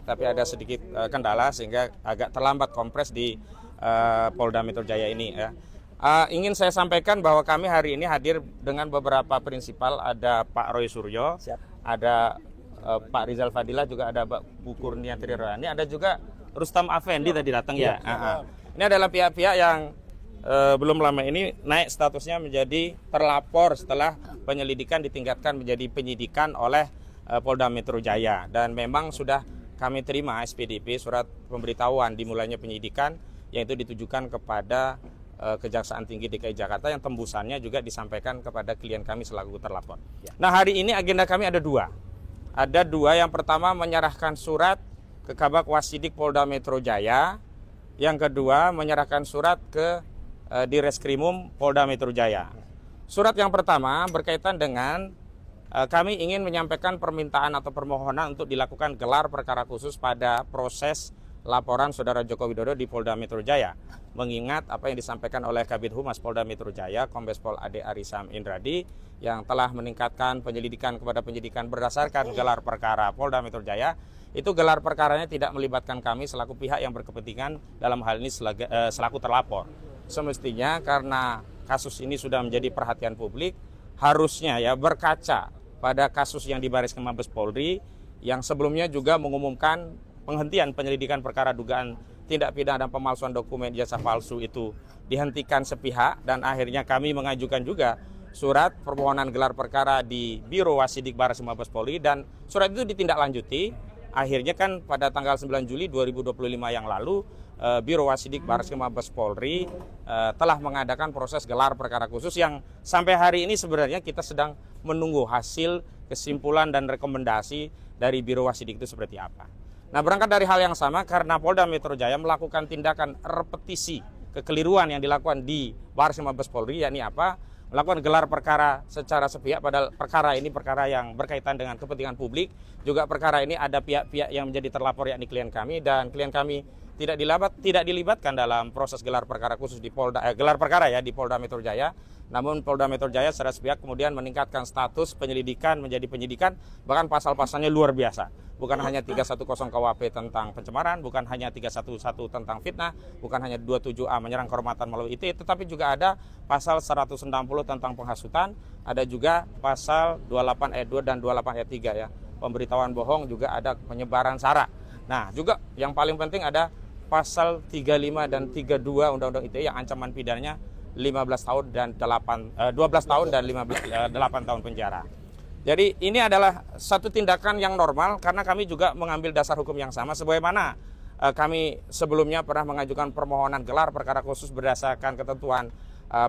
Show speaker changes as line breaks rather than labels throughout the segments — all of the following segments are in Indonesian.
tapi ada sedikit kendala sehingga agak terlambat kompres di Polda Metro Jaya ini ya. Ingin saya sampaikan bahwa kami hari ini hadir dengan beberapa prinsipal, ada Pak Roy Suryo, ada Pak Rizal Fadilah, juga ada Bu Kurnia Triroani, ada juga Rustam Afendi tadi datang ya. Ini adalah pihak-pihak yang belum lama ini naik statusnya menjadi terlapor setelah penyelidikan ditingkatkan menjadi penyidikan oleh Polda Metro Jaya, dan memang sudah kami terima SPDP, surat pemberitahuan dimulainya penyidikan, yang itu ditujukan kepada Kejaksaan Tinggi DKI Jakarta, yang tembusannya juga disampaikan kepada klien kami selaku terlapor. Nah, hari ini agenda kami ada dua. Ada dua, yang pertama menyerahkan surat ke Kabak Wasidik Polda Metro Jaya, yang kedua menyerahkan surat ke Direskrimum Polda Metro Jaya. Surat yang pertama berkaitan dengan kami ingin menyampaikan permintaan atau permohonan untuk dilakukan gelar perkara khusus pada proses laporan Saudara Joko Widodo di Polda Metro Jaya. Mengingat apa yang disampaikan oleh Kabid Humas Polda Metro Jaya, Kombes Pol Ade Arisam Indradi, yang telah meningkatkan penyelidikan kepada penyidikan berdasarkan gelar perkara Polda Metro Jaya, itu gelar perkaranya tidak melibatkan kami selaku pihak yang berkepentingan, dalam hal ini selaku terlapor. Semestinya karena kasus ini sudah menjadi perhatian publik, harusnya ya berkaca pada kasus yang di Baris Krim Mabes Polri, yang sebelumnya juga mengumumkan penghentian penyelidikan perkara dugaan tindak pidana dan pemalsuan dokumen ijazah palsu itu dihentikan sepihak, dan akhirnya kami mengajukan juga surat permohonan gelar perkara di Biro Wasidik Baris Krim Mabes Polri, dan surat itu ditindaklanjuti. Akhirnya kan pada tanggal 9 Juli 2025 yang lalu Biro Wasidik Baris Krim Mabes Polri telah mengadakan proses gelar perkara khusus, yang sampai hari ini sebenarnya kita sedang menunggu hasil kesimpulan dan rekomendasi dari Biro Wasidik itu seperti apa. Nah, berangkat dari hal yang sama, karena Polda Metro Jaya melakukan tindakan repetisi kekeliruan yang dilakukan di Baris Krim Mabes Polri, yakni apa? Melakukan gelar perkara secara sepihak, padahal perkara ini perkara yang berkaitan dengan kepentingan publik. Juga perkara ini ada pihak-pihak yang menjadi terlapor, yakni klien kami, dan klien kami tidak dilibatkan dalam proses gelar perkara khusus di gelar perkara ya di Polda Metro Jaya. Namun Polda Metro Jaya secara sepihak kemudian meningkatkan status penyelidikan menjadi penyidikan, bahkan pasal-pasalnya luar biasa. Bukan hanya 310 KUHP tentang pencemaran, bukan hanya 311 tentang fitnah, bukan hanya 27A menyerang kehormatan melalui IT, tetapi juga ada pasal 160 tentang penghasutan, ada juga pasal 28 ayat 2 dan 28 ayat 3 ya. Pemberitahuan bohong, juga ada penyebaran sara. Nah, juga yang paling penting ada pasal 35 dan 32 Undang-Undang ITE yang ancaman pidananya 12 tahun dan 8 tahun penjara. Jadi ini adalah satu tindakan yang normal, karena kami juga mengambil dasar hukum yang sama sebagaimana kami sebelumnya pernah mengajukan permohonan gelar perkara khusus berdasarkan ketentuan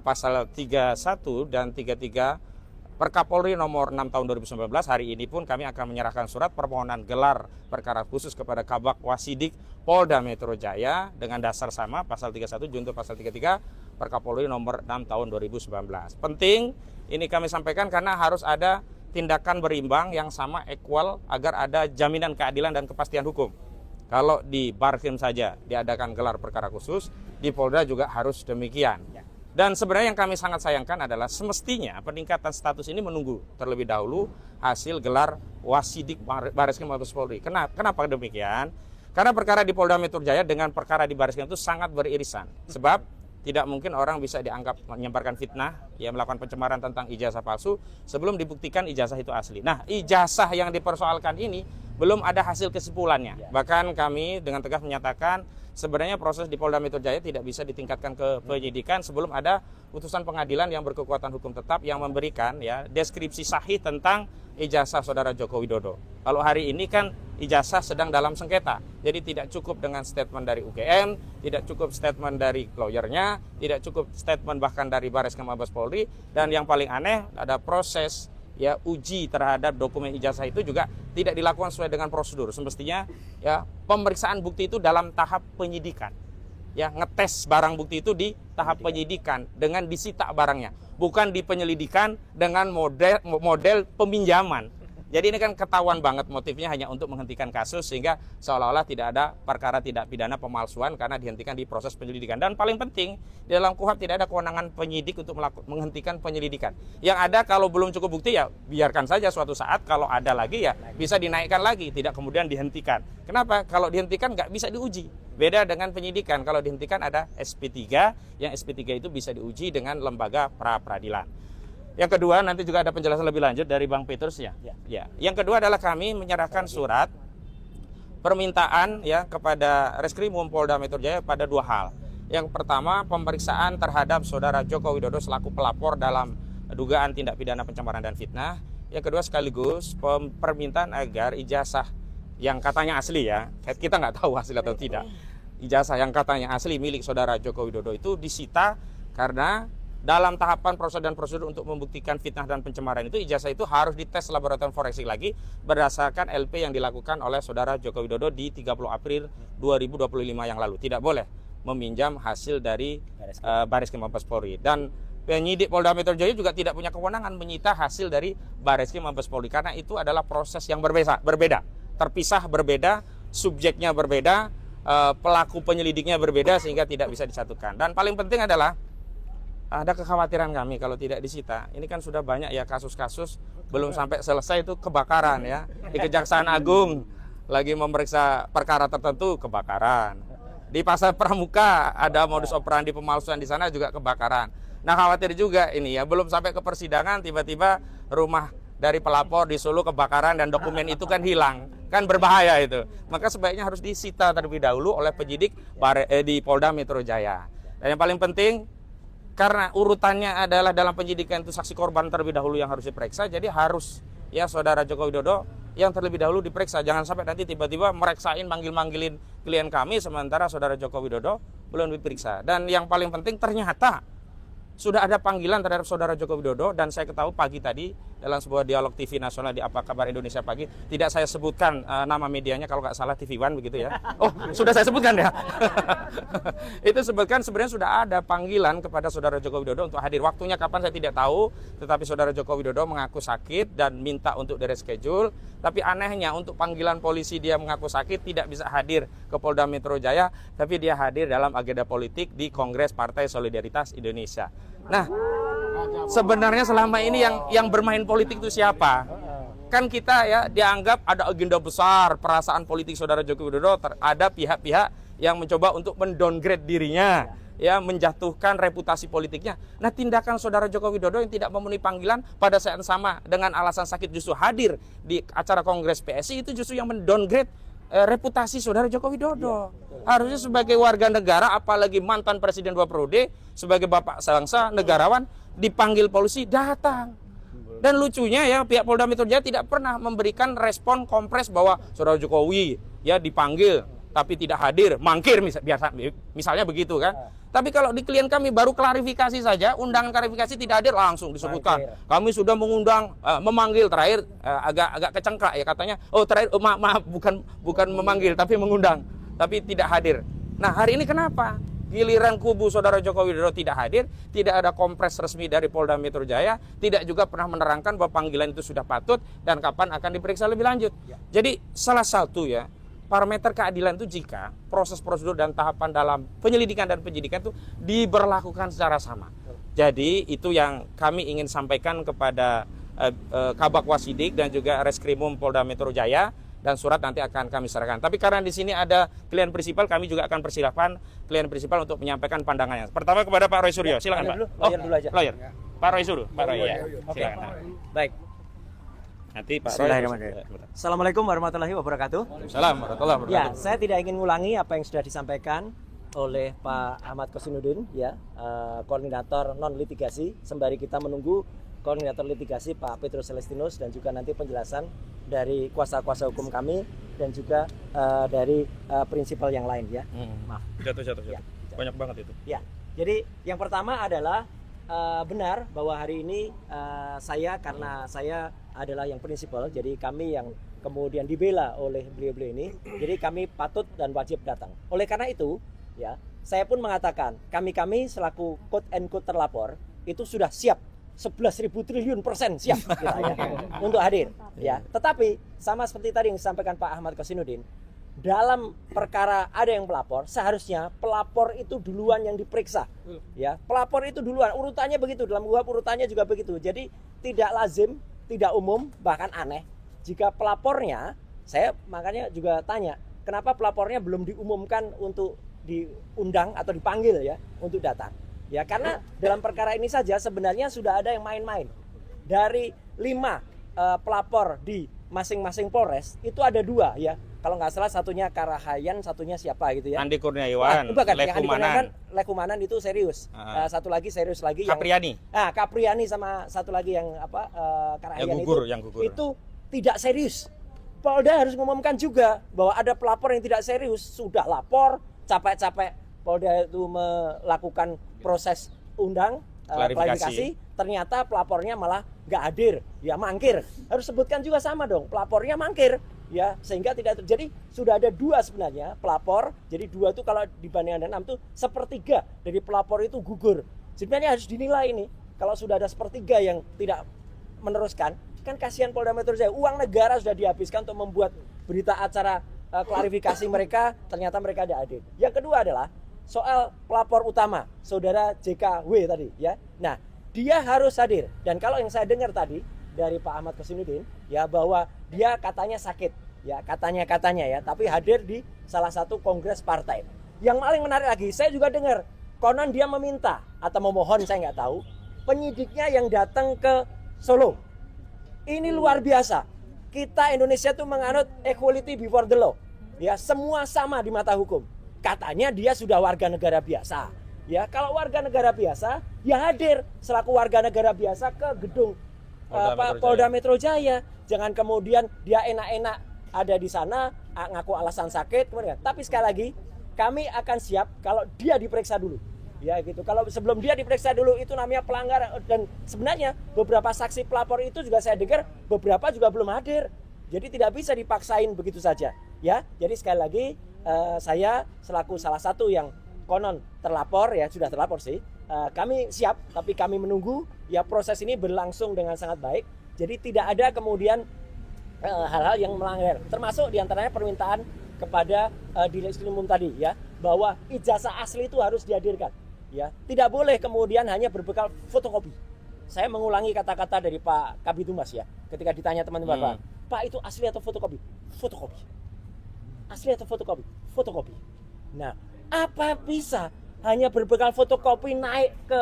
pasal 31 dan 33 Perkapolri nomor 6 tahun 2019. Hari ini pun kami akan menyerahkan surat permohonan gelar perkara khusus kepada Kabak Wasidik Polda Metro Jaya dengan dasar sama pasal 31 junto pasal 33 Perkapolri nomor 6 tahun 2019. Penting ini kami sampaikan karena harus ada tindakan berimbang yang sama, equal, agar ada jaminan keadilan dan kepastian hukum. Kalau di Barkrim saja diadakan gelar perkara khusus, di Polda juga harus demikian. Dan sebenarnya yang kami sangat sayangkan adalah semestinya peningkatan status ini menunggu terlebih dahulu hasil gelar Wasidik Baris Krim Mabes Polri. Kenapa demikian? Karena perkara di Polda Metro Jaya dengan perkara di Baris Krim itu sangat beririsan. Sebab tidak mungkin orang bisa dianggap menyebarkan fitnah, ya melakukan pencemaran tentang ijazah palsu sebelum dibuktikan ijazah itu asli. Nah, ijazah yang dipersoalkan ini belum ada hasil kesimpulannya. Bahkan kami dengan tegas menyatakan sebenarnya proses di Polda Metro Jaya tidak bisa ditingkatkan ke penyidikan sebelum ada putusan pengadilan yang berkekuatan hukum tetap yang memberikan ya deskripsi sahih tentang ijazah Saudara Joko Widodo. Kalau hari ini kan ijazah sedang dalam sengketa, jadi tidak cukup dengan statement dari UGM, tidak cukup statement dari lawyernya, tidak cukup statement bahkan dari Baris Krim Mabes Polri, dan yang paling aneh ada proses ya uji terhadap dokumen ijazah itu juga tidak dilakukan sesuai dengan prosedur. Semestinya ya pemeriksaan bukti itu dalam tahap penyidikan. Ya, ngetes barang bukti itu di tahap penyidikan dengan disita barangnya, bukan di penyelidikan dengan model peminjaman. Jadi ini kan ketahuan banget motifnya hanya untuk menghentikan kasus sehingga seolah-olah tidak ada perkara tidak pidana pemalsuan karena dihentikan di proses penyelidikan. Dan paling penting di dalam KUHP tidak ada kewenangan penyidik untuk menghentikan penyelidikan. Yang ada kalau belum cukup bukti ya biarkan saja, suatu saat kalau ada lagi ya bisa dinaikkan lagi, tidak kemudian dihentikan. Kenapa? Kalau dihentikan nggak bisa diuji. Beda dengan penyidikan, kalau dihentikan ada SP3, yang SP3 itu bisa diuji dengan lembaga pra-peradilan. Yang kedua, nanti juga ada penjelasan lebih lanjut dari Bang Petrus ya. Ya. Yang kedua adalah kami menyerahkan surat permintaan ya kepada Reskrimum Polda Metro Jaya pada 2 hal. Yang pertama, pemeriksaan terhadap Saudara Joko Widodo selaku pelapor dalam dugaan tindak pidana pencemaran dan fitnah. Yang kedua sekaligus permintaan agar ijazah yang katanya asli ya, kita nggak tahu hasil atau tidak. Ijazah yang katanya asli milik Saudara Joko Widodo itu disita karena dalam tahapan prosedur dan prosedur untuk membuktikan fitnah dan pencemaran itu ijazah itu harus dites laboratorium forensik lagi berdasarkan LP yang dilakukan oleh Saudara Joko Widodo di 30 April 2025 yang lalu. Tidak boleh meminjam hasil dari Bareskrim Mabes Polri. Dan penyidik Polda Metro Jaya juga tidak punya kewenangan menyita hasil dari Bareskrim Mabes Polri karena itu adalah proses yang berbeda, terpisah, berbeda, subjeknya berbeda, pelaku penyelidiknya berbeda sehingga tidak bisa disatukan. Dan paling penting adalah ada kekhawatiran kami kalau tidak disita. Ini kan sudah banyak ya kasus-kasus belum sampai selesai itu kebakaran ya. Di Kejaksaan Agung lagi memeriksa perkara tertentu kebakaran. Di Pasar Pramuka ada modus operandi pemalsuan di sana juga kebakaran. Nah khawatir juga ini ya belum sampai ke persidangan tiba-tiba rumah dari pelapor di Solo kebakaran dan dokumen itu kan hilang. Kan berbahaya itu. Maka sebaiknya harus disita terlebih dahulu oleh penyidik di Polda Metro Jaya. Dan yang paling penting karena urutannya adalah dalam penyidikan itu saksi korban terlebih dahulu yang harus diperiksa, jadi harus ya Saudara Joko Widodo yang terlebih dahulu diperiksa. Jangan sampai nanti tiba-tiba mereksain, manggil-manggilin klien kami sementara Saudara Joko Widodo belum diperiksa. Dan yang paling penting ternyata sudah ada panggilan terhadap Saudara Joko Widodo dan saya ketahui pagi tadi dalam sebuah dialog TV nasional di Apa Kabar Indonesia Pagi, tidak saya sebutkan nama medianya kalau nggak salah TV One begitu ya. Oh, sudah saya sebutkan ya. Itu sebutkan sebenarnya sudah ada panggilan kepada Saudara Joko Widodo untuk hadir. Waktunya kapan saya tidak tahu, tetapi Saudara Joko Widodo mengaku sakit dan minta untuk di-reschedule. Tapi anehnya untuk panggilan polisi dia mengaku sakit tidak bisa hadir ke Polda Metro Jaya, tapi dia hadir dalam agenda politik di Kongres Partai Solidaritas Indonesia. Nah, sebenarnya selama ini yang bermain politik itu siapa? Kan kita ya dianggap ada agenda besar perasaan politik Saudara Joko Widodo, ada pihak-pihak yang mencoba untuk mendowngrade dirinya, ya menjatuhkan reputasi politiknya. Nah, tindakan Saudara Joko Widodo yang tidak memenuhi panggilan pada saat yang sama dengan alasan sakit justru hadir di acara Kongres PSI itu justru yang mendowngrade reputasi Saudara Joko Widodo. Harusnya sebagai warga negara, apalagi mantan presiden 2 periode, sebagai bapak bangsa, negarawan, dipanggil polisi datang. Dan lucunya ya pihak Polda Metro Jaya tidak pernah memberikan respon kompres bahwa Saudara Jokowi ya dipanggil tapi tidak hadir, mangkir misalnya begitu kan. Tapi kalau di klien kami baru klarifikasi saja, undangan klarifikasi tidak hadir langsung disebutkan. Kami sudah mengundang, memanggil terakhir agak kecengkak ya katanya. Oh terakhir maaf bukan memanggil tapi mengundang, tapi tidak hadir. Nah hari ini kenapa? Giliran kubu Saudara Joko Widodo tidak hadir, tidak ada kompres resmi dari Polda Metro Jaya, tidak juga pernah menerangkan bahwa panggilan itu sudah patut dan kapan akan diperiksa lebih lanjut. Jadi salah satu ya parameter keadilan itu jika proses prosedur dan tahapan dalam penyelidikan dan penyidikan itu diberlakukan secara sama. Jadi itu yang kami ingin sampaikan kepada Kabak Wasidik dan juga Reskrimum Polda Metro Jaya. Dan surat nanti akan kami serahkan. Tapi karena di sini ada klien prinsipal, kami juga akan persilahkan klien prinsipal untuk menyampaikan pandangannya. Pertama kepada Pak Roy Suryo, silakan Pak.
Lawyer dulu aja.
Lawyer. Pak Roy Suryo, Pak Roy ya. Silakan.
Baik.
Nanti Pak Roy.
Assalamualaikum warahmatullahi wabarakatuh.
Assalamualaikum warahmatullahi wabarakatuh.
Ya, saya tidak ingin ngulangi apa yang sudah disampaikan oleh Pak Ahmad Kosinudin, ya, koordinator non litigasi. Sembari kita menunggu koordinator litigasi Pak Petrus Celestinus dan juga nanti penjelasan dari kuasa-kuasa hukum kami dan juga dari prinsipal yang lain ya. Maaf.
Jatuh.
Ya,
Banyak banget itu.
Ya. Jadi yang pertama adalah benar bahwa hari ini karena saya adalah yang prinsipal, jadi kami yang kemudian dibela oleh beliau-beliau ini, jadi kami patut dan wajib datang. Oleh karena itu, ya, saya pun mengatakan kami selaku quote and quote terlapor itu sudah siap 11.000 triliun persen siap kita ya, untuk hadir ya. Tetapi sama seperti tadi yang disampaikan Pak Ahmad Kosinudin, dalam perkara ada yang pelapor, seharusnya pelapor itu duluan yang diperiksa ya. Pelapor itu duluan, urutannya begitu, dalam KUHP urutannya juga begitu. Jadi tidak lazim, tidak umum, bahkan aneh jika pelapornya, saya makanya juga tanya, kenapa pelapornya belum diumumkan untuk diundang atau dipanggil ya untuk datang. Ya karena dalam perkara ini saja sebenarnya sudah ada yang main-main. Dari 5 pelapor di masing-masing Polres itu ada 2 ya. Kalau nggak salah satunya Karahayan, satunya siapa gitu ya.
Andi Kurniawan,
bukan, yang Andi Kurniawan
Lekumanan.
Lekumanan itu serius. Satu lagi serius lagi yang
Kapriani.
Kapriani sama satu lagi yang Karahayan
Yang gugur.
Itu tidak serius. Polda harus mengumumkan juga bahwa ada pelapor yang tidak serius, sudah lapor, capek-capek Polda itu melakukan proses undang klarifikasi, ternyata pelapornya malah nggak hadir, ya mangkir. Harus sebutkan juga sama dong, pelapornya mangkir, ya sehingga tidak terjadi. Sudah ada 2 sebenarnya pelapor, jadi 2 itu kalau dibanding ada 6 itu 1/3 dari pelapor itu gugur. Sebenarnya harus dinilai ini, kalau sudah ada 1/3 yang tidak meneruskan, kan kasihan Polda Metro Jaya, uang negara sudah dihabiskan untuk membuat berita acara klarifikasi mereka, ternyata mereka tidak hadir. Yang kedua adalah soal pelapor utama, saudara JKW tadi ya. Nah, dia harus hadir. Dan kalau yang saya dengar tadi dari Pak Ahmad Kosinudin ya, bahwa dia katanya sakit ya, katanya ya, tapi hadir di salah satu kongres partai. Yang paling menarik lagi, saya juga dengar konon dia meminta atau memohon, saya nggak tahu, penyidiknya yang datang ke Solo. Ini luar biasa. Kita Indonesia tuh menganut equality before the law. Ya, semua sama di mata hukum. Katanya dia sudah warga negara biasa. Ya, kalau warga negara biasa, ya hadir selaku warga negara biasa ke gedung Polda Metro Jaya. Jangan kemudian dia enak-enak ada di sana ngaku alasan sakit kemudian. Tapi sekali lagi, kami akan siap kalau dia diperiksa dulu. Ya gitu. Kalau sebelum dia diperiksa dulu itu namanya pelanggaran, dan sebenarnya beberapa saksi pelapor itu juga saya dengar beberapa juga belum hadir. Jadi tidak bisa dipaksain begitu saja. Ya. Jadi sekali lagi saya selaku salah satu yang konon terlapor ya, sudah terlapor sih. Kami siap, tapi kami menunggu ya proses ini berlangsung dengan sangat baik. Jadi tidak ada kemudian hal-hal yang melanggar. Termasuk diantaranya permintaan kepada Direktur Umum tadi ya, bahwa ijazah asli itu harus dihadirkan. Ya, tidak boleh kemudian hanya berbekal fotokopi. Saya mengulangi kata-kata dari Pak Kabid Humas ya, ketika ditanya teman-teman, Pak itu asli atau fotokopi? Fotokopi. Asli atau fotokopi? Fotokopi. Nah, apa bisa hanya berbekal fotokopi naik ke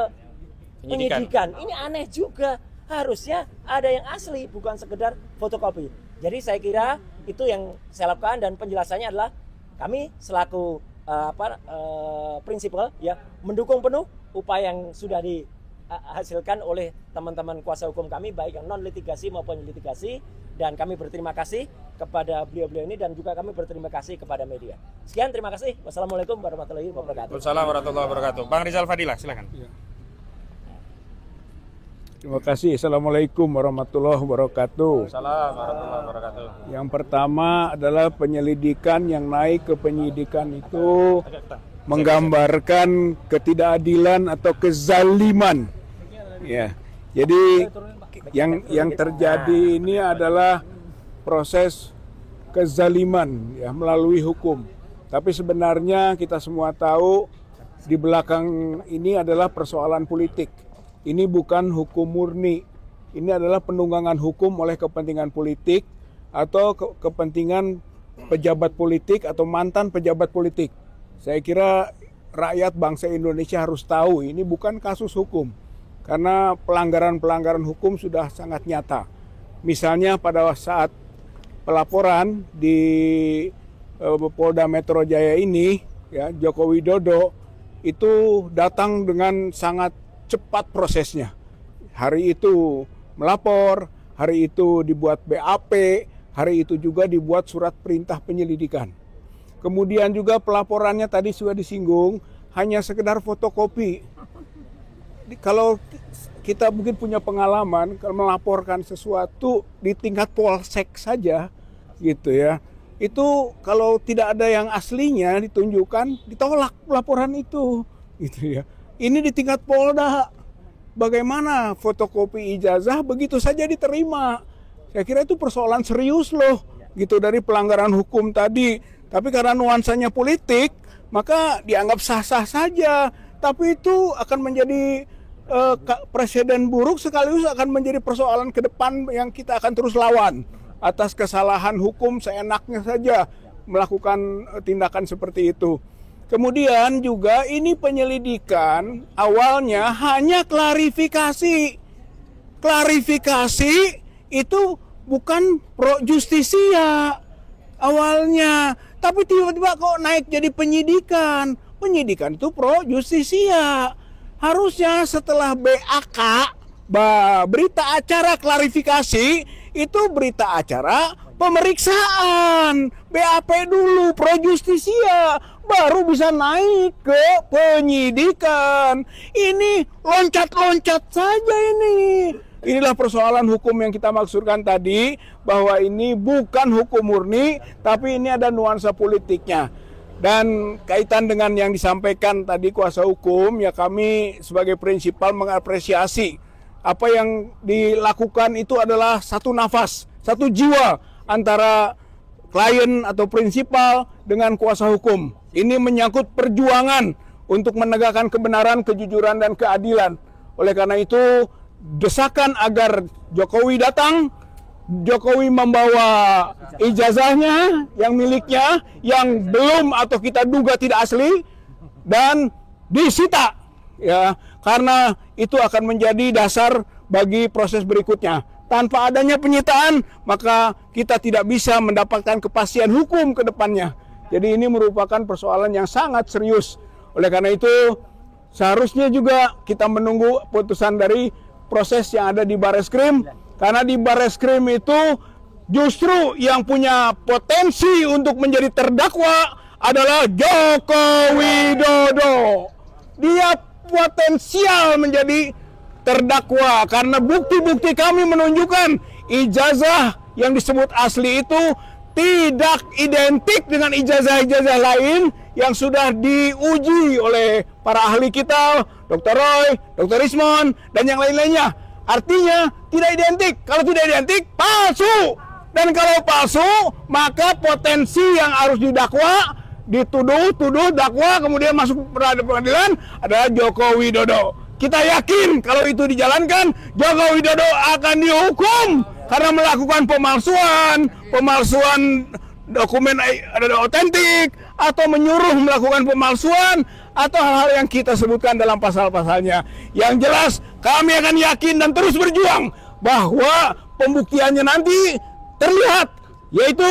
penyidikan? Ini aneh juga. Harusnya ada yang asli, bukan sekedar fotokopi. Jadi saya kira itu yang saya lakukan, dan penjelasannya adalah kami selaku prinsipal ya mendukung penuh upaya yang sudah dihasilkan oleh teman-teman kuasa hukum kami, baik yang non litigasi maupun litigasi, dan kami berterima kasih kepada beliau-beliau ini, dan juga kami berterima kasih kepada media. Sekian, terima kasih. Wassalamualaikum warahmatullahi wabarakatuh.
Waalaikumsalam warahmatullahi wabarakatuh. Bang Rizal Fadilah, silakan.
Ya. Terima kasih. Assalamualaikum warahmatullahi wabarakatuh.
Waalaikumsalam warahmatullahi wabarakatuh.
Yang pertama adalah penyelidikan yang naik ke penyidikan itu menggambarkan ketidakadilan atau kezaliman. Ya. Jadi yang terjadi ini adalah proses kezaliman ya melalui hukum. Tapi sebenarnya kita semua tahu di belakang ini adalah persoalan politik. Ini bukan hukum murni. Ini adalah penunggangan hukum oleh kepentingan politik atau kepentingan pejabat politik atau mantan pejabat politik. Saya kira rakyat bangsa Indonesia harus tahu ini bukan kasus hukum. Karena pelanggaran-pelanggaran hukum sudah sangat nyata. Misalnya pada saat pelaporan di Polda Metro Jaya ini, ya, Joko Widodo itu datang dengan sangat cepat prosesnya. Hari itu melapor, hari itu dibuat BAP, hari itu juga dibuat surat perintah penyelidikan. Kemudian juga pelaporannya tadi sudah disinggung, hanya sekedar fotokopi. Kalau kita mungkin punya pengalaman, kalau melaporkan sesuatu di tingkat polsek saja, gitu ya, itu kalau tidak ada yang aslinya ditunjukkan, ditolak laporan itu, gitu ya. Ini di tingkat Polda, bagaimana fotokopi ijazah begitu saja diterima. Saya kira itu persoalan serius loh, gitu, dari pelanggaran hukum tadi. Tapi karena nuansanya politik, maka dianggap sah-sah saja. Tapi itu akan menjadi presiden buruk, sekaligus akan menjadi persoalan ke depan yang kita akan terus lawan. Atas kesalahan hukum seenaknya saja melakukan tindakan seperti itu. Kemudian juga ini penyelidikan awalnya hanya klarifikasi. Klarifikasi itu bukan pro justisia awalnya. Tapi tiba-tiba kok naik jadi penyidikan. Penyidikan itu pro justisia. Harusnya setelah BAK, berita acara klarifikasi, itu berita acara pemeriksaan. BAP dulu, pro justisia, baru bisa naik ke penyidikan. Ini loncat-loncat saja ini. Inilah persoalan hukum yang kita maksudkan tadi, bahwa ini bukan hukum murni, tapi ini ada nuansa politiknya. Dan kaitan dengan yang disampaikan tadi kuasa hukum, ya kami sebagai prinsipal mengapresiasi apa yang dilakukan itu adalah satu nafas, satu jiwa antara klien atau prinsipal dengan kuasa hukum. Ini menyangkut perjuangan untuk menegakkan kebenaran, kejujuran, dan keadilan. Oleh karena itu, desakan agar Jokowi datang, Jokowi membawa ijazahnya yang miliknya, yang belum atau kita duga tidak asli, dan disita, ya, karena itu akan menjadi dasar bagi proses berikutnya. Tanpa adanya penyitaan, maka kita tidak bisa mendapatkan kepastian hukum ke depannya. Jadi ini merupakan persoalan yang sangat serius. Oleh karena itu, seharusnya juga kita menunggu putusan dari proses yang ada di Bareskrim. Karena di Bareskrim itu justru yang punya potensi untuk menjadi terdakwa adalah Joko Widodo. Dia potensial menjadi terdakwa karena bukti-bukti kami menunjukkan ijazah yang disebut asli itu tidak identik dengan ijazah-ijazah lain yang sudah diuji oleh para ahli kita, Dr. Roy, Dr. Ismon, dan yang lain-lainnya. Artinya tidak identik. Kalau tidak identik, palsu. Dan kalau palsu, maka potensi yang harus didakwa, dituduh, dakwa, kemudian masuk pengadilan adalah Joko Widodo. Kita yakin kalau itu dijalankan, Joko Widodo akan dihukum karena melakukan pemalsuan dokumen otentik, atau menyuruh melakukan pemalsuan, atau hal-hal yang kita sebutkan dalam pasal-pasalnya. Yang jelas, kami akan yakin dan terus berjuang bahwa pembuktiannya nanti terlihat, yaitu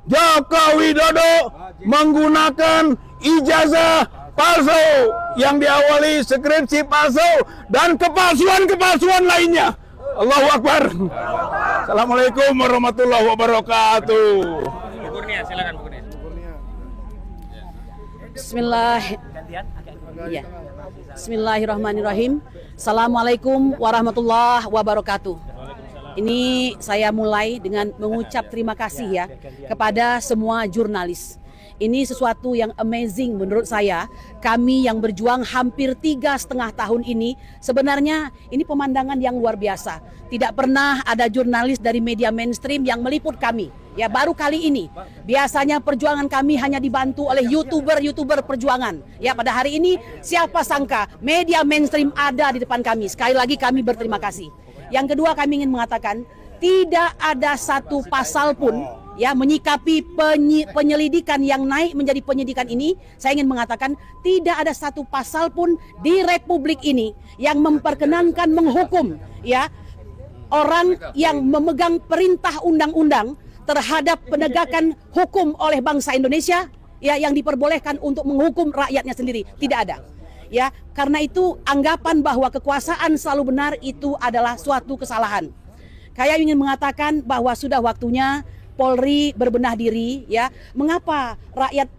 Joko Widodo menggunakan ijazah palsu yang diawali skripsi palsu dan kepalsuan-kepalsuan lainnya. Allahu Akbar. Assalamualaikum warahmatullahi wabarakatuh.
Bu Kurnia, silakan Bu Kurnia.
Bismillahirrahmanirrahim. Assalamualaikum warahmatullahi wabarakatuh. Ini saya mulai dengan mengucap terima kasih ya kepada semua jurnalis. Ini sesuatu yang amazing menurut saya. Kami yang berjuang hampir 3,5 tahun ini, sebenarnya ini pemandangan yang luar biasa. Tidak pernah ada jurnalis dari media mainstream yang meliput kami. Ya, baru kali ini. Biasanya perjuangan kami hanya dibantu oleh YouTuber perjuangan. Ya, pada hari ini siapa sangka media mainstream ada di depan kami. Sekali lagi kami berterima kasih. Yang kedua, kami ingin mengatakan tidak ada satu pasal pun ya menyikapi penyelidikan yang naik menjadi penyidikan ini. Saya ingin mengatakan tidak ada satu pasal pun di Republik ini yang memperkenankan menghukum ya orang yang memegang perintah undang-undang terhadap penegakan hukum oleh bangsa Indonesia ya, yang diperbolehkan untuk menghukum rakyatnya sendiri. Tidak ada. Ya, karena itu anggapan bahwa kekuasaan selalu benar itu adalah suatu kesalahan. Saya ingin mengatakan bahwa sudah waktunya Polri berbenah diri ya. Mengapa rakyat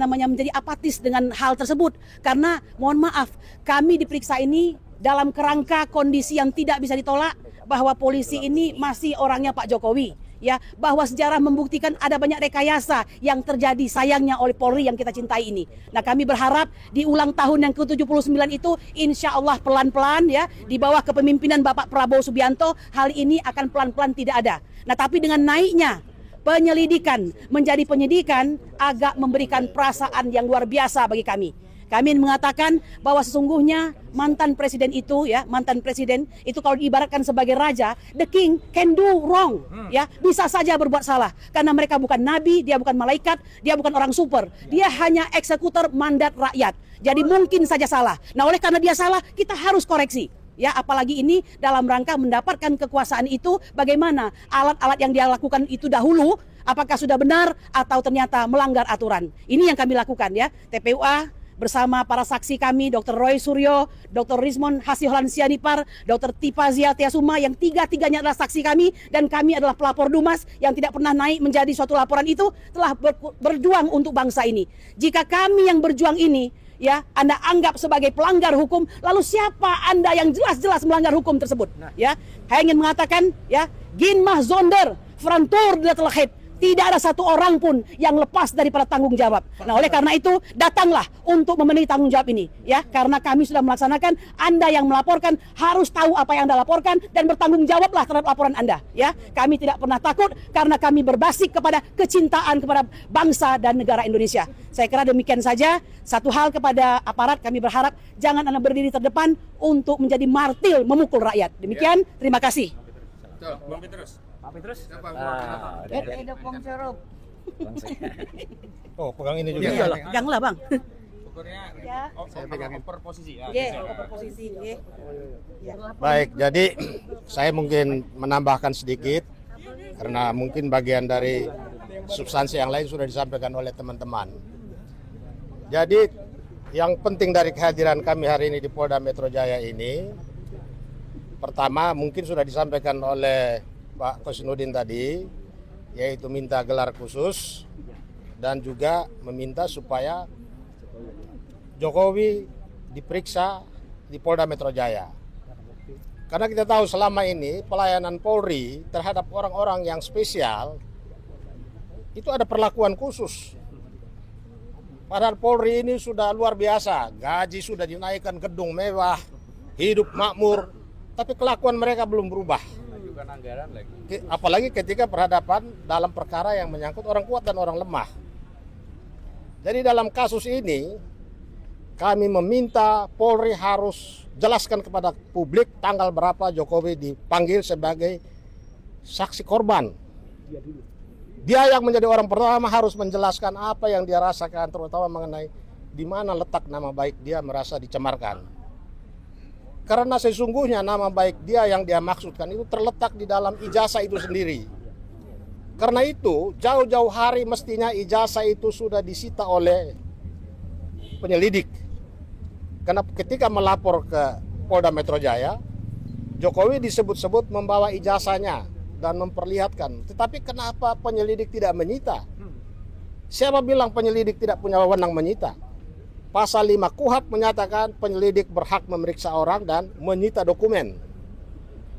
menjadi apatis dengan hal tersebut? Karena mohon maaf, kami diperiksa ini dalam kerangka kondisi yang tidak bisa ditolak bahwa polisi ini masih orangnya Pak Jokowi. ya bahwa sejarah membuktikan ada banyak rekayasa yang terjadi sayangnya oleh Polri yang kita cintai ini. Nah, kami berharap di ulang tahun yang ke-79 itu insya Allah pelan-pelan ya di bawah kepemimpinan Bapak Prabowo Subianto hal ini akan pelan-pelan tidak ada. Nah, tapi dengan naiknya penyelidikan menjadi penyidikan agak memberikan perasaan yang luar biasa bagi kami. Kami mengatakan bahwa sesungguhnya mantan presiden itu kalau diibaratkan sebagai raja, the king can do wrong, ya, bisa saja berbuat salah karena mereka bukan nabi, dia bukan malaikat, dia bukan orang super, dia hanya eksekutor mandat rakyat. Jadi mungkin saja salah. Nah, oleh karena dia salah, kita harus koreksi. Ya, apalagi ini dalam rangka mendapatkan kekuasaan itu, bagaimana alat-alat yang dia lakukan itu dahulu, apakah sudah benar atau ternyata melanggar aturan. Ini yang kami lakukan ya, TPUA bersama para saksi kami, Dr. Roy Suryo, Dr. Rizmon Hasiholan Sianipar, Dr. Tipa Zia Tiasuma, yang tiga-tiganya adalah saksi kami, dan kami adalah pelapor Dumas yang tidak pernah naik menjadi suatu laporan itu, telah berjuang untuk bangsa ini. Jika kami yang berjuang ini, ya, Anda anggap sebagai pelanggar hukum, lalu siapa Anda yang jelas-jelas melanggar hukum tersebut? Ya, saya ingin mengatakan, ya, gin mah zonder, frontur delahit. Tidak ada satu orang pun yang lepas daripada tanggung jawab. Nah, oleh karena itu datanglah untuk memenuhi tanggung jawab ini, ya, karena kami sudah melaksanakan. Anda yang melaporkan harus tahu apa yang Anda laporkan dan bertanggung jawablah terhadap laporan Anda, ya. Kami tidak pernah takut karena kami berbasis kepada kecintaan kepada bangsa dan negara Indonesia. Saya kira demikian saja. Satu hal kepada aparat, kami berharap jangan Anda berdiri terdepan untuk menjadi martil memukul rakyat. Demikian, terima kasih.
Bang Petrus.
Pak Petrus.
Oh, pegang ini juga.
Iya, peganglah, Bang.
Ukurnya
Ya.
saya pegangin per posisi.
Per posisi, ya.
Baik, jadi saya mungkin menambahkan sedikit karena mungkin bagian dari substansi yang lain sudah disampaikan oleh teman-teman. Jadi yang penting dari kehadiran kami hari ini di Polda Metro Jaya ini, pertama mungkin sudah disampaikan oleh Pak Kosinudin tadi, yaitu minta gelar khusus dan juga meminta supaya Jokowi diperiksa di Polda Metro Jaya. Karena kita tahu selama ini pelayanan Polri terhadap orang-orang yang spesial itu ada perlakuan khusus. Padahal Polri ini sudah luar biasa, gaji sudah dinaikkan, gedung mewah, hidup makmur, tapi kelakuan mereka belum berubah. Apalagi ketika berhadapan dalam perkara yang menyangkut orang kuat dan orang lemah. Jadi dalam kasus ini kami meminta Polri harus jelaskan kepada publik tanggal berapa Jokowi dipanggil sebagai saksi korban. Dia yang menjadi orang pertama harus menjelaskan apa yang dia rasakan, terutama mengenai di mana letak nama baik dia merasa dicemarkan. Karena sesungguhnya nama baik dia yang dia maksudkan itu terletak di dalam ijazah itu sendiri. Karena itu jauh-jauh hari mestinya ijazah itu sudah disita oleh penyelidik. Karena ketika melapor ke Polda Metro Jaya, Jokowi disebut-sebut membawa ijazahnya dan memperlihatkan. Tetapi kenapa penyelidik tidak menyita? Siapa bilang penyelidik tidak punya wewenang menyita? Pasal 5 KUHP menyatakan penyelidik berhak memeriksa orang dan menyita dokumen.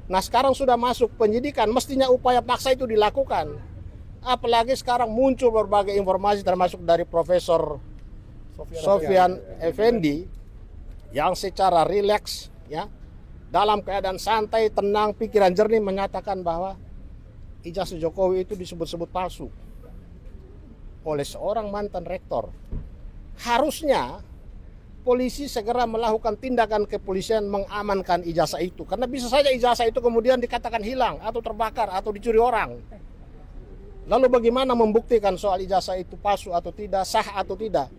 Nah, sekarang sudah masuk penyidikan, mestinya upaya paksa itu dilakukan. Apalagi sekarang muncul berbagai informasi termasuk dari Profesor Sofyan Effendi yang secara rileks, ya, dalam keadaan santai, tenang, pikiran jernih menyatakan bahwa ijazah Jokowi itu disebut-sebut palsu oleh seorang mantan rektor. Harusnya polisi segera melakukan tindakan kepolisian mengamankan ijazah itu. Karena bisa saja ijazah itu kemudian dikatakan hilang atau terbakar atau dicuri orang. Lalu bagaimana membuktikan soal ijazah itu palsu atau tidak, sah atau tidak?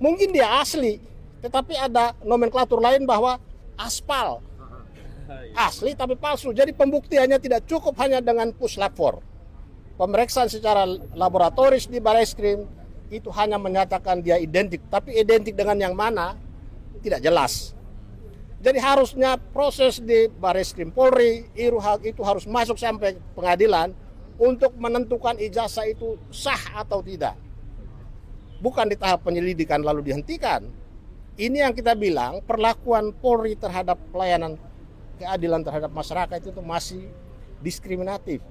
Mungkin dia asli, tetapi ada nomenklatur lain bahwa aspal. Asli tapi palsu. Jadi pembuktiannya tidak cukup hanya dengan puslapor. Pemeriksaan secara laboratoris di Barreskrim itu hanya menyatakan dia identik, tapi identik dengan yang mana tidak jelas. Jadi harusnya proses di Barreskrim Polri itu harus masuk sampai pengadilan untuk menentukan ijazah itu sah atau tidak. Bukan di tahap penyelidikan lalu dihentikan. Ini yang kita bilang perlakuan Polri terhadap pelayanan keadilan terhadap masyarakat itu masih diskriminatif.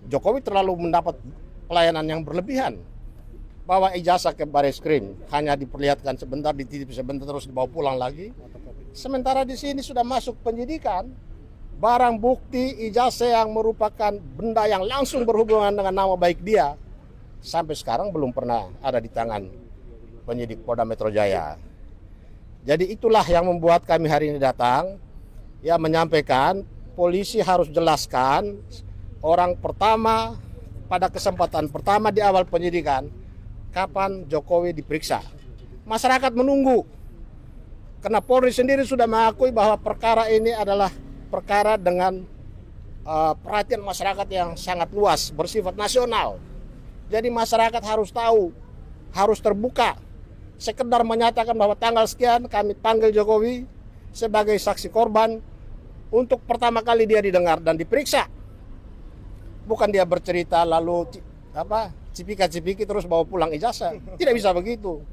Jokowi terlalu mendapat pelayanan yang berlebihan. Bawa ijazah ke Bareskrim, hanya diperlihatkan sebentar, dititip sebentar, terus dibawa pulang lagi. Sementara di sini sudah masuk penyidikan, barang bukti ijazah yang merupakan benda yang langsung berhubungan dengan nama baik dia, sampai sekarang belum pernah ada di tangan penyidik Polda Metro Jaya. Jadi itulah yang membuat kami hari ini datang, ya menyampaikan polisi harus jelaskan orang pertama pada kesempatan pertama di awal penyidikan, kapan Jokowi diperiksa. Masyarakat menunggu, karena Polri sendiri sudah mengakui bahwa perkara ini adalah perkara dengan perhatian masyarakat yang sangat luas, bersifat nasional. Jadi masyarakat harus tahu, harus terbuka. Sekedar menyatakan bahwa tanggal sekian kami panggil Jokowi sebagai saksi korban untuk pertama kali dia didengar dan diperiksa. Bukan dia bercerita lalu cipika-cipiki terus bawa pulang ijazah. Tidak bisa begitu.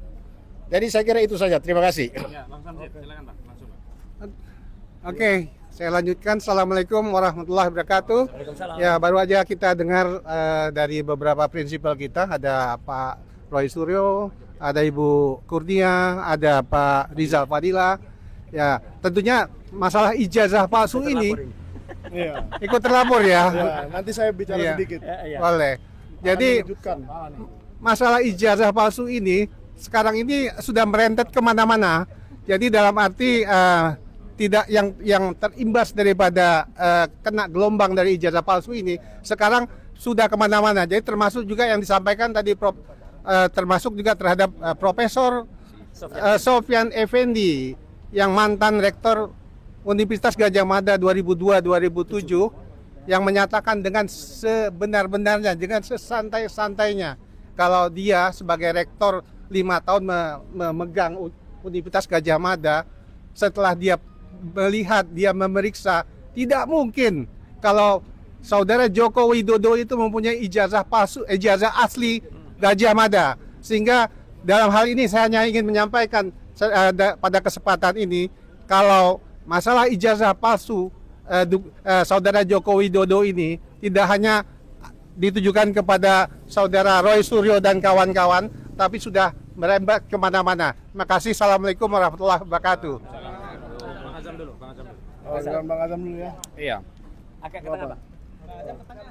Jadi saya kira itu saja. Terima kasih.
Ya, Bang Samsid, silakan Pak. Langsung, Pak.
Oke, saya lanjutkan. Assalamualaikum warahmatullahi wabarakatuh. Ya, baru aja kita dengar dari beberapa prinsipal kita. Ada Pak Roy Suryo, ada Ibu Kurnia, ada Pak Rizal Fadila. Ya, tentunya masalah ijazah palsu ini ikut terlapor ya.
Nanti saya bicara sedikit.
Boleh. Jadi masalah ijazah palsu ini sekarang ini sudah merentet kemana-mana. Jadi dalam arti tidak yang terimbas daripada kena gelombang dari ijazah palsu ini sekarang sudah kemana-mana. Jadi termasuk juga yang disampaikan tadi termasuk juga terhadap Profesor Sofyan Effendi yang mantan rektor Universitas Gadjah Mada 2002-2007 yang menyatakan dengan sebenar-benarnya, dengan sesantai-santainya kalau dia sebagai rektor 5 tahun memegang Universitas Gadjah Mada, setelah dia melihat, dia memeriksa, tidak mungkin kalau saudara Joko Widodo itu mempunyai ijazah palsu, ijazah asli Gadjah Mada. Sehingga dalam hal ini saya hanya ingin menyampaikan pada kesempatan ini, kalau masalah ijazah palsu saudara Joko Widodo ini tidak hanya ditujukan kepada saudara Roy Suryo dan kawan-kawan, tapi sudah merembet kemana-mana. Terima kasih. Assalamualaikum warahmatullahi wabarakatuh.
Bang Azam dulu.
Bang Azam dulu ya.
Iya.
Agak ke tengah, Pak.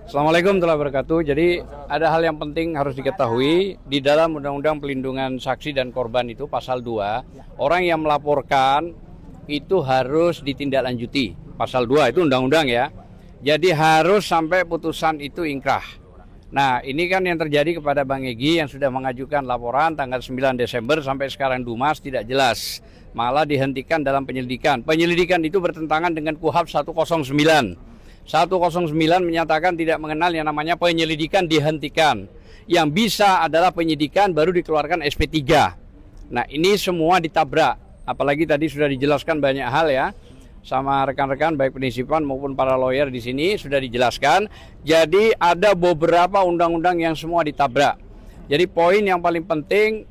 Assalamualaikum warahmatullahi wabarakatuh. Jadi ada hal yang penting harus diketahui di dalam Undang-Undang Pelindungan Saksi dan Korban itu pasal 2, orang yang melaporkan itu harus ditindaklanjuti. Pasal 2 itu undang-undang ya. Jadi harus sampai putusan itu ingkrah. Nah, ini kan yang terjadi kepada Bang Egy yang sudah mengajukan laporan tanggal 9 Desember sampai sekarang Dumas tidak jelas. Malah dihentikan dalam penyelidikan. Penyelidikan itu bertentangan dengan KUHP 109. 109 menyatakan tidak mengenal yang namanya penyelidikan, dihentikan. Yang bisa adalah penyidikan baru dikeluarkan SP3. Nah, ini semua ditabrak. Apalagi tadi sudah dijelaskan banyak hal ya, sama rekan-rekan baik penisipan maupun para lawyer di sini sudah dijelaskan. Jadi ada beberapa undang-undang yang semua ditabrak. Jadi poin yang paling penting,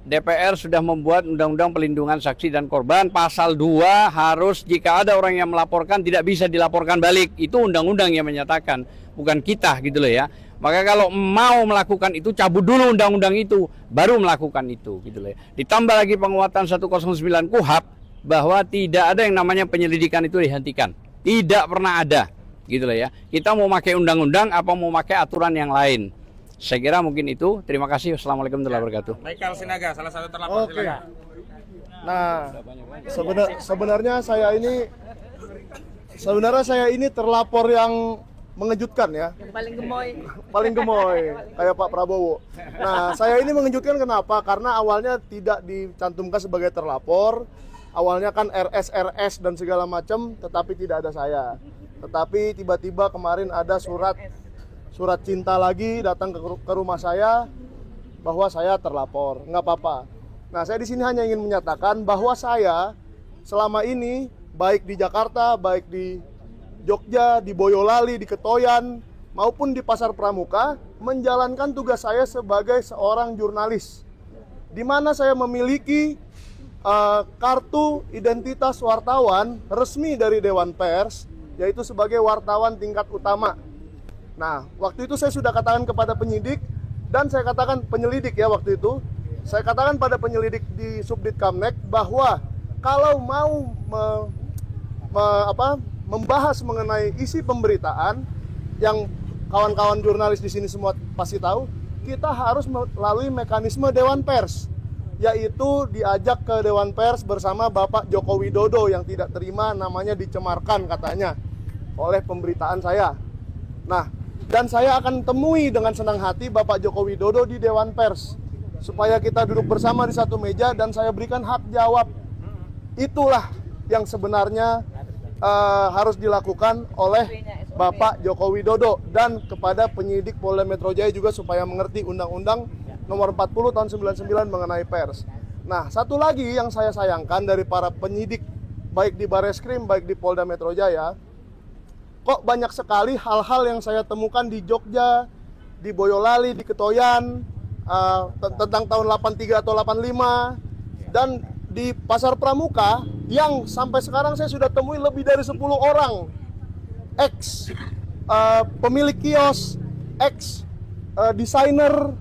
DPR sudah membuat Undang-Undang Pelindungan Saksi dan Korban pasal 2 harus jika ada orang yang melaporkan tidak bisa dilaporkan balik. Itu undang-undang yang menyatakan, bukan kita gitu loh ya. Maka kalau mau melakukan itu cabut dulu undang-undang itu, baru melakukan itu gitu loh ya. Ditambah lagi penguatan 109 KUHP bahwa tidak ada yang namanya penyelidikan itu dihentikan. Tidak pernah ada gitu loh ya. Kita mau pakai undang-undang apa mau pakai aturan yang lain. Saya kira mungkin itu. Terima kasih. Wassalamualaikum warahmatullahi wabarakatuh.
Michael Sinaga, salah satu terlapor.
Oke. Nah, sebenarnya saya ini terlapor yang mengejutkan ya. Paling gemoy kayak Pak Prabowo. Nah, saya ini mengejutkan kenapa? Karena awalnya tidak dicantumkan sebagai terlapor. Awalnya kan RS dan segala macam, tetapi tidak ada saya. Tetapi tiba-tiba kemarin ada surat cinta lagi datang ke rumah saya bahwa saya terlapor. Nggak apa-apa. Nah, saya di sini hanya ingin menyatakan bahwa saya selama ini baik di Jakarta, baik di Jogja, di Boyolali, di Ketoyan, maupun di Pasar Pramuka, menjalankan tugas saya sebagai seorang jurnalis. Di mana saya memiliki kartu identitas wartawan resmi dari Dewan Pers, yaitu sebagai wartawan tingkat utama. Nah, waktu itu saya sudah katakan kepada penyidik dan saya katakan penyelidik ya waktu itu. Saya katakan pada penyelidik di Subdit Kamnek bahwa kalau mau membahas mengenai isi pemberitaan yang kawan-kawan jurnalis di sini semua pasti tahu, kita harus melalui mekanisme Dewan Pers, yaitu diajak ke Dewan Pers bersama Bapak Joko Widodo yang tidak terima namanya dicemarkan katanya oleh pemberitaan saya. Nah, dan saya akan temui dengan senang hati Bapak Joko Widodo di Dewan Pers supaya kita duduk bersama di satu meja dan saya berikan hak jawab. Itulah yang sebenarnya harus dilakukan oleh Bapak Joko Widodo dan kepada penyidik Polda Metro Jaya juga supaya mengerti Undang-Undang Nomor 40 tahun 99 mengenai pers. Nah, satu lagi yang saya sayangkan dari para penyidik baik di Bareskrim baik di Polda Metro Jaya, kok banyak sekali hal-hal yang saya temukan di Jogja, di Boyolali, di Ketoyan, tentang tahun 83 atau 85, dan di Pasar Pramuka yang sampai sekarang saya sudah temui lebih dari 10 orang ex pemilik kios, ex desainer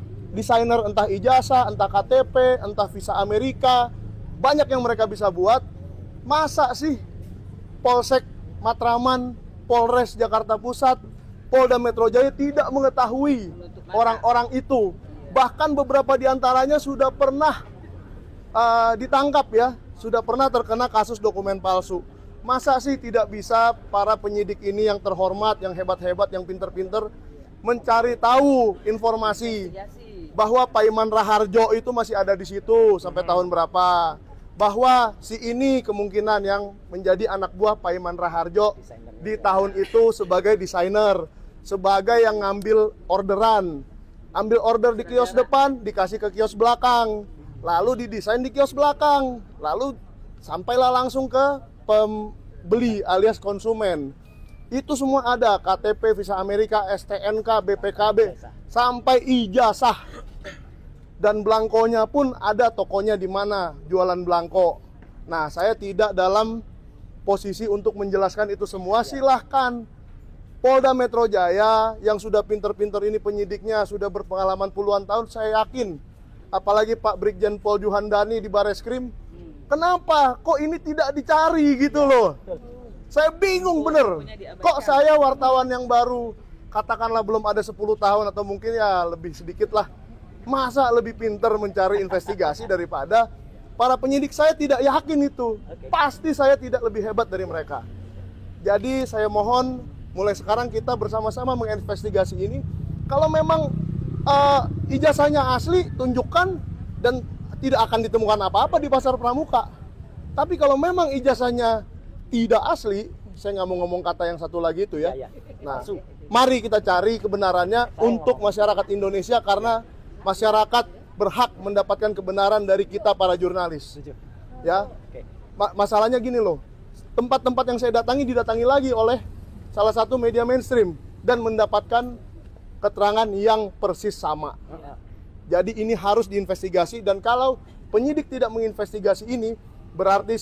entah ijazah, entah KTP, entah visa Amerika, banyak yang mereka bisa buat. Masa sih Polsek Matraman, Polres Jakarta Pusat, Polda Metro Jaya tidak mengetahui orang-orang itu? Bahkan beberapa diantaranya sudah pernah ditangkap ya, sudah pernah terkena kasus dokumen palsu. Masa sih tidak bisa para penyidik ini yang terhormat, yang hebat-hebat, yang pinter-pinter mencari tahu informasi bahwa Pak Iman Raharjo itu masih ada di situ sampai tahun berapa, bahwa si ini kemungkinan yang menjadi anak buah Pak Iman Raharjo di tahun itu sebagai desainer, sebagai yang ngambil orderan, ambil order di kios depan, dikasih ke kios belakang, lalu didesain di kios belakang, lalu sampailah langsung ke pembeli alias konsumen. Itu semua ada, KTP, visa Amerika, STNK, BPKB, sampai ijazah. Dan belangkonya pun ada tokonya di mana jualan belangko. Nah, saya tidak dalam posisi untuk menjelaskan itu semua. Silahkan Polda Metro Jaya yang sudah pinter-pinter ini penyidiknya, sudah berpengalaman puluhan tahun, saya yakin. Apalagi Pak Brigjen Pol Juhandani di Bareskrim, kenapa kok ini tidak dicari gitu loh. Saya bingung bener. Kok saya wartawan yang baru, katakanlah belum ada 10 tahun atau mungkin ya lebih sedikit lah, masa lebih pinter mencari investigasi daripada para penyidik? Saya tidak yakin itu. Pasti saya tidak lebih hebat dari mereka. Jadi saya mohon mulai sekarang kita bersama-sama menginvestigasi ini. Kalau memang ijazahnya asli, tunjukkan, dan tidak akan ditemukan apa-apa di Pasar Pramuka. Tapi kalau memang ijazahnya tidak asli, saya nggak mau ngomong kata yang satu lagi itu ya. Nah, mari kita cari kebenarannya untuk masyarakat Indonesia, karena masyarakat berhak mendapatkan kebenaran dari kita para jurnalis. Ya, masalahnya gini loh, tempat-tempat yang saya didatangi lagi oleh salah satu media mainstream dan mendapatkan keterangan yang persis sama. Jadi ini harus diinvestigasi, dan kalau penyidik tidak menginvestigasi ini berarti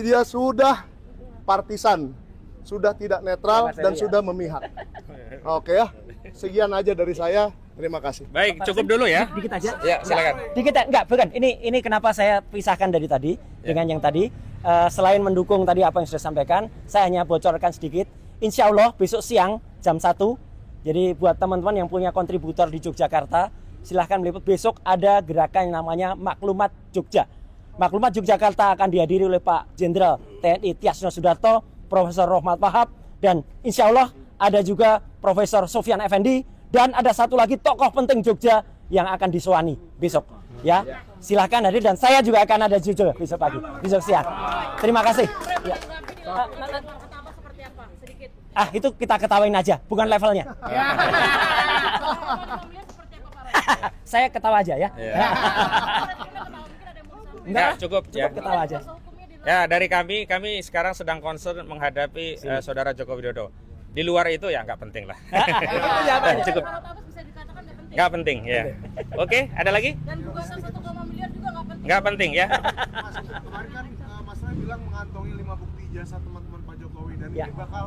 dia sudah partisan, sudah tidak netral dan sudah memihak. Oke ya, sekian aja dari saya. Terima kasih.
Baik, cukup dulu ya.
Dikit aja.
Ya, silakan.
Dikit, enggak, bukan. Ini kenapa saya pisahkan dari tadi dengan yang tadi. Selain mendukung tadi apa yang sudah sampaikan, saya hanya bocorkan sedikit. Insya Allah besok siang jam 1. Jadi buat teman-teman yang punya kontributor di Yogyakarta, silahkan meliput. Besok ada gerakan yang namanya Maklumat Jogja. Maklumat Yogyakarta akan dihadiri oleh Pak Jenderal TNI Tiasno Sudarto, Profesor Rohmat Wahab, dan insya Allah ada juga Profesor Sofyan Effendi, dan ada satu lagi tokoh penting Jogja yang akan disowani besok. Ya, silahkan hadir, dan saya juga akan ada juga besok pagi, besok siang. Terima kasih. Ya. Itu kita ketawain aja, bukan levelnya. Saya ketawa aja ya.
Enggak, cukup ya.
Ketawa aja.
Ya, dari kami sekarang sedang concern menghadapi Saudara Joko Widodo. Di luar itu ya nggak penting lah. Cukup. Nggak penting ya. Oke, ada lagi?
Dan gugatan 1,1 miliar juga
nggak penting ya.
Mas, kemarin kan Mas Ray bilang mengantongi 5 bukti ijazah teman-teman Pak Jokowi, dan ini bakal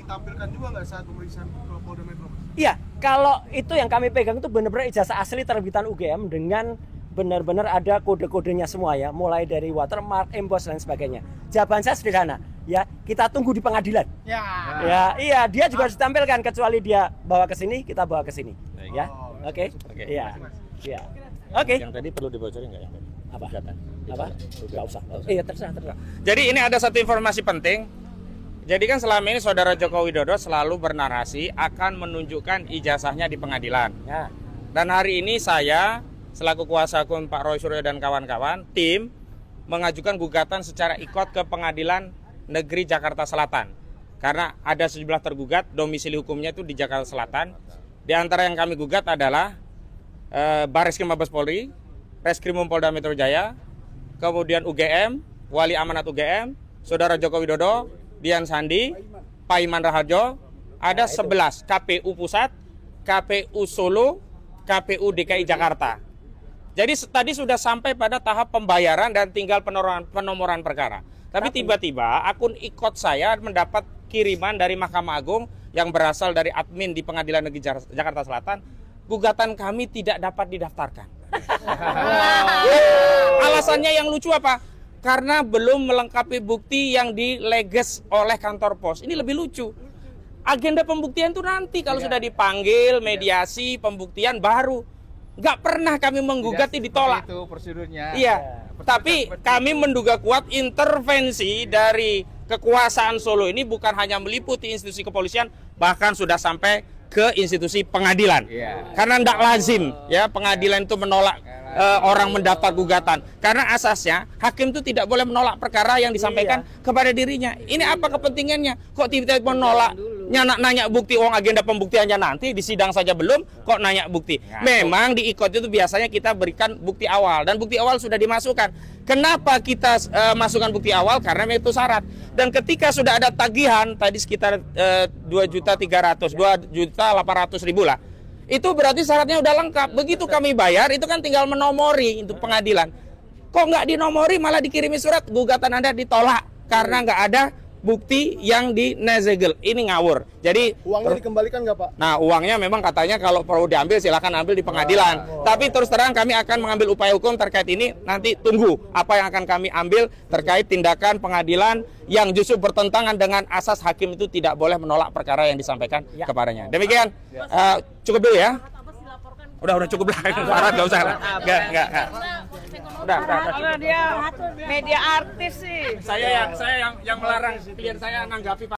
ditampilkan juga nggak saat pemeriksaan ke Polda Metro?
Iya, kalau itu yang kami pegang itu benar-benar ijazah asli terbitan UGM dengan benar-benar ada kode-kodenya semua ya, mulai dari watermark, emboss dan sebagainya. Jawaban saya sederhana, ya kita tunggu di pengadilan. Ya, iya dia juga harus ditampilkan kecuali dia bawa ke sini, kita bawa ke sini. Ya, oke. Iya, iya. Oke.
Yang tadi perlu dibocorin nggak yang tadi?
Apa?
Gugatan.
Apa? Nggak usah. Iya terserah.
Jadi ini ada satu informasi penting. Jadi kan selama ini Saudara Joko Widodo selalu bernarasi akan menunjukkan ijazahnya di pengadilan.
Ya.
Dan hari ini saya selaku kuasa hukum Pak Roy Suryo dan kawan-kawan, tim mengajukan gugatan secara ikut ke Pengadilan Negeri Jakarta Selatan. Karena ada sejumlah tergugat, domisili hukumnya itu di Jakarta Selatan. Di antara yang kami gugat adalah Barreskrim Mabes Polri, Reskrim Polda Metro Jaya, kemudian UGM, Wali Amanat UGM, Saudara Joko Widodo, Dian Sandi, Pak Iman Raharjo, ada 11 KPU Pusat, KPU Solo, KPU DKI Jakarta. Jadi tadi sudah sampai pada tahap pembayaran dan tinggal penomoran perkara. Tapi tiba-tiba akun ikut saya mendapat kiriman dari Mahkamah Agung yang berasal dari admin di Pengadilan Negeri Jakarta Selatan. Gugatan kami tidak dapat didaftarkan. Alasannya yang lucu apa? Karena belum melengkapi bukti yang dileges oleh kantor pos. Ini lebih lucu. Agenda pembuktian itu nanti kalau sudah dipanggil, mediasi, pembuktian baru. Nggak pernah kami menggugat ditolak.
Itu prosedurnya.
Iya. Tapi kami menduga kuat intervensi dari kekuasaan Solo ini bukan hanya meliputi institusi kepolisian, bahkan sudah sampai ke institusi pengadilan. Karena tidak lazim ya pengadilan itu menolak orang mendaftar gugatan. Karena asasnya hakim itu tidak boleh menolak perkara yang disampaikan kepada dirinya. Ini apa kepentingannya? Kok tiba-tiba menolak? Nanya bukti, uang agenda pembuktiannya nanti di sidang saja belum, kok nanya bukti? Memang di ikut itu biasanya kita berikan bukti awal dan bukti awal sudah dimasukkan. Kenapa kita masukkan bukti awal? Karena itu syarat. Dan ketika sudah ada tagihan tadi sekitar 2.300.000, 2.800.000 lah. Itu berarti syaratnya udah lengkap. Begitu kami bayar, itu kan tinggal menomori untuk pengadilan. Kok nggak dinomori, malah dikirimi surat gugatan Anda ditolak karena nggak ada bukti yang dinezegel. Ini ngawur. Jadi
Uangnya dikembalikan nggak Pak?
nah uangnya memang katanya kalau perlu diambil silakan ambil di pengadilan. Tapi terus terang kami akan mengambil upaya hukum terkait ini. Nanti tunggu apa yang akan kami ambil terkait tindakan pengadilan yang justru bertentangan dengan asas hakim itu tidak boleh menolak perkara yang disampaikan kepadanya. Demikian cukup dulu ya. Udah cukup lah. Farad nggak usah lah. Nggak. Udah.
Karena dia media artis sih.
Saya yang melarang klien saya nanggapi